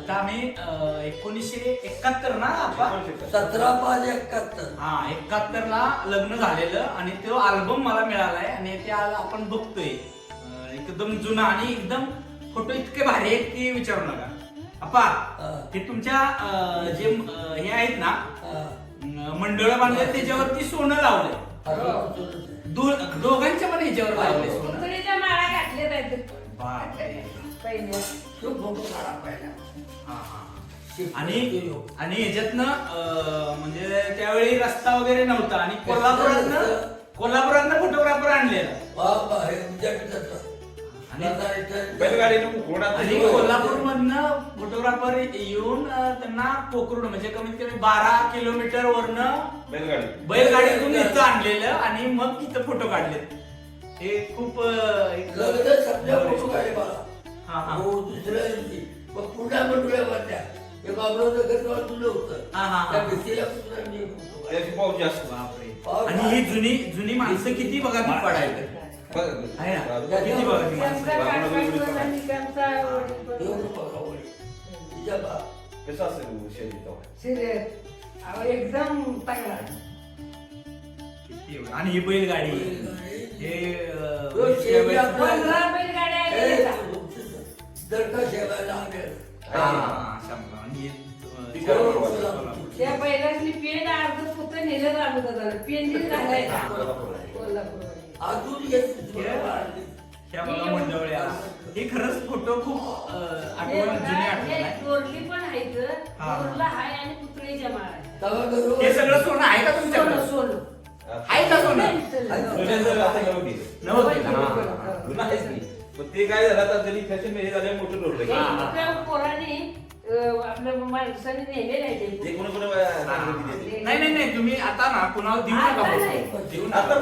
इथं आम्ही 1971 ना आपा 17/5/71. हा 71 ला लग्न झालेलं आणि तो अल्बम मला मिळालाय आणि ते आज आपण बघतोय एकदम जुना आणि एकदम फोटो इतके भारी आहेत की विचारू नका आपा. हे तुमच्या जे हे आहेत ना मंडळ बांधले त्याच्यावरती सोनं लावलंय दोघांच्या पण ह्याच्यावर लावले सोनं. पुतळीच्या माळा घातल्या आहेत पहिल्या. आणि ह्याच्यातनं म्हणजे त्यावेळी रस्ता वगैरे नव्हता आणि कोल्हापुरातनं फोटोग्राफर आणलेला आणि कोल्हापूर मधनं फोटोग्राफर येऊन त्यांना पोखरून म्हणजे कमीत कमी 12 किलोमीटर वरनं बैलगाडीतून इथं आणलेलं आणि मग इथं फोटो काढले. हे खूप दुसऱ्या दिवशी मग पुन्हा मंडळ्या भरल्या हे बाबरावचं घर जवळ तुला होतं त्या भिंतीला आणि ही जुनी माणसं किती बघा मी पडायचं किती बघा ती माणसं. एकदम तगडा. आणि ही बैलगाडी हे 15 बैलगाड्या आहेत. त्या बैलाची पेन अर्ध पुत्र नेलं राहत होतं पेन घालायचा मंडवळ्या हे खरंच फोटो खूप आठवण जुने आठवण चोरली पण आहे चोरला हाय आणि पुतळीच्या माळा. हे सगळं सोनं आहे का तुमच्याकडे? सोनं आहे का सोनं? ते काय झालं आता जरी फॅशन हे झालं मोठं रोड पोराने आपल्या माणसाने नेलेलं आहे ते. नाही तुम्ही आता ना कुणाला देऊ नका. आता